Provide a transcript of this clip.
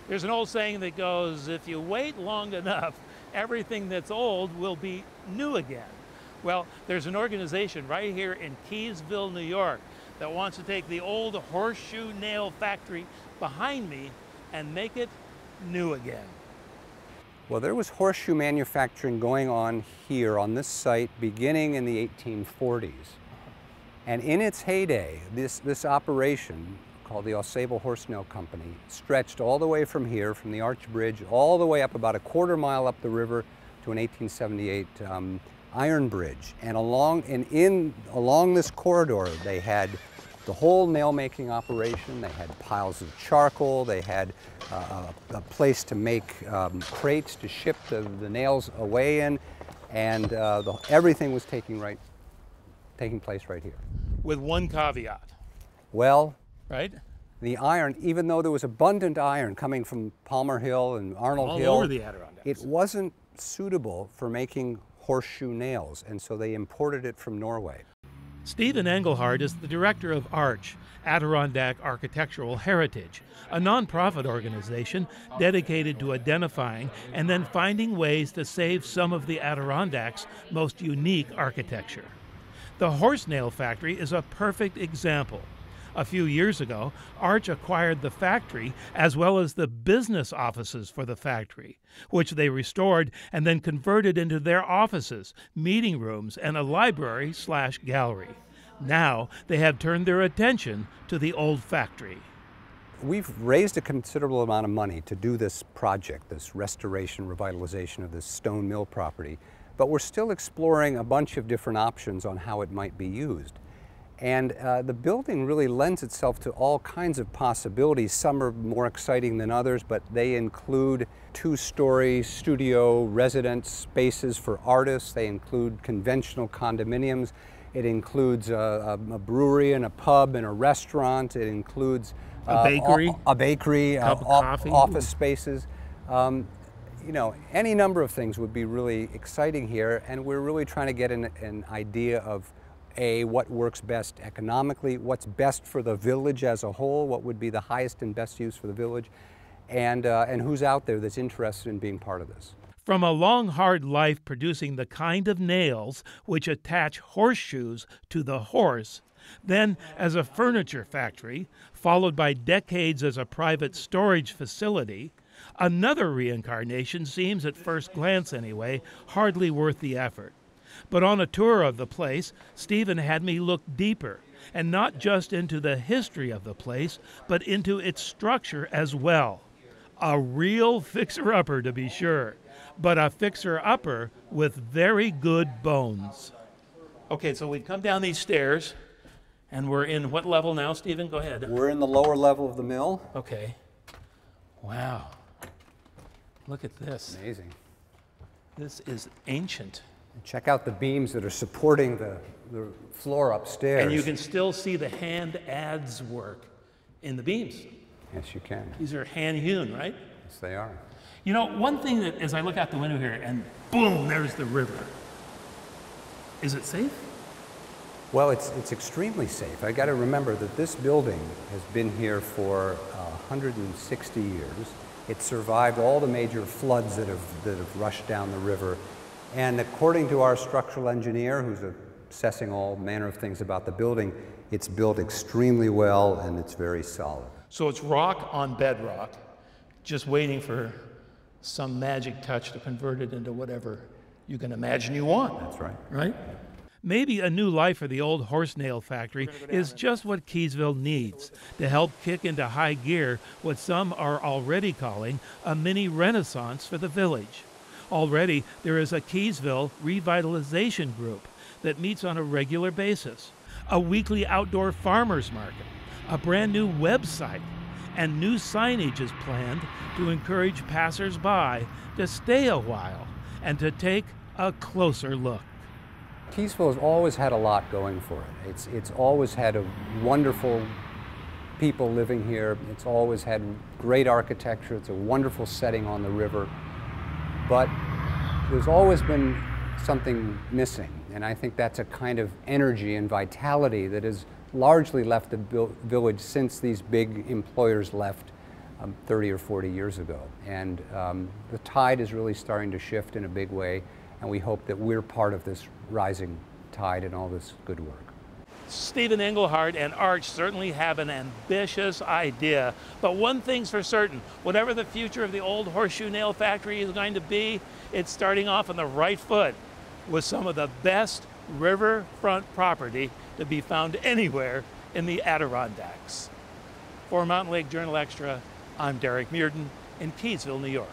There's an old saying that goes, if you wait long enough, everything that's old will be new again. Well, there's an organization right here in Keysville, New York, that wants to take the old horseshoe nail factory behind me and make it new again. Well, there was horseshoe manufacturing going on here on this site beginning in the 1840s. And in its heyday, this operation, called the Ausable Horse Nail Company, stretched all the way from here, from the Arch Bridge, all the way up about a quarter mile up the river to an 1878 iron bridge. And along this corridor, they had the whole nail-making operation. They had piles of charcoal. They had a place to make crates to ship the nails away in, and everything was taking place right here. With one caveat. Well, right? The iron, even though there was abundant iron coming from Palmer Hill and Arnold Hill, all over the Adirondacks, it wasn't suitable for making horseshoe nails, and so they imported it from Norway. Stephen Engelhardt is the director of ARCH, Adirondack Architectural Heritage, a nonprofit organization dedicated to identifying and then finding ways to save some of the Adirondacks' most unique architecture. The Horse Nail Factory is a perfect example. A few years ago, ARCH acquired the factory as well as the business offices for the factory, which they restored and then converted into their offices, meeting rooms, and a library/gallery. Now they have turned their attention to the old factory. We've raised a considerable amount of money to do this project, this restoration, revitalization of this stone mill property, but we're still exploring a bunch of different options on how it might be used. And the building really lends itself to all kinds of possibilities. Some are more exciting than others, but they include two-story studio residence spaces for artists. They include conventional condominiums. It includes a brewery and a pub and a restaurant. It includes a bakery, cup of coffee, office spaces. You know, any number of things would be really exciting here, and we're really trying to get an idea of what works best economically, what's best for the village as a whole, what would be the highest and best use for the village, and who's out there that's interested in being part of this. From a long, hard life producing the kind of nails which attach horseshoes to the horse, then as a furniture factory, followed by decades as a private storage facility, another reincarnation seems, at first glance anyway, hardly worth the effort. But on a tour of the place, Stephen had me look deeper, and not just into the history of the place, but into its structure as well. A real fixer-upper, to be sure, but a fixer-upper with very good bones. Okay, so we've come down these stairs, and we're in what level now, Stephen? Go ahead. We're in the lower level of the mill. Okay. Wow. Look at this. Amazing. This is ancient. Check out the beams that are supporting the floor upstairs. And you can still see the hand adze work in the beams. Yes, you can. These are hand hewn, right? Yes, they are. You know, one thing that, as I look out the window here, and boom, there's the river. Is it safe? Well, it's extremely safe. I got to remember that this building has been here for 160 years. It survived all the major floods that have rushed down the river. And according to our structural engineer, who's assessing all manner of things about the building, it's built extremely well and it's very solid. So it's rock on bedrock, just waiting for some magic touch to convert it into whatever you can imagine you want. That's right. Right? Maybe a new life for the old horse nail factory is just what Keysville needs to help kick into high gear what some are already calling a mini renaissance for the village. Already, there is a Keysville revitalization group that meets on a regular basis, a weekly outdoor farmers market, a brand new website, and new signage is planned to encourage passers-by to stay a while and to take a closer look. Keysville has always had a lot going for it. It's always had a wonderful people living here. It's always had great architecture. It's a wonderful setting on the river. But there's always been something missing, and I think that's a kind of energy and vitality that has largely left the village since these big employers left 30 or 40 years ago. And the tide is really starting to shift in a big way, and we hope that we're part of this rising tide and all this good work. Stephen Engelhardt and Arch certainly have an ambitious idea, but one thing's for certain: whatever the future of the old horseshoe nail factory is going to be, it's starting off on the right foot with some of the best riverfront property to be found anywhere in the Adirondacks. For Mountain Lake Journal Extra, I'm Derek Mearden in Keysville, New York.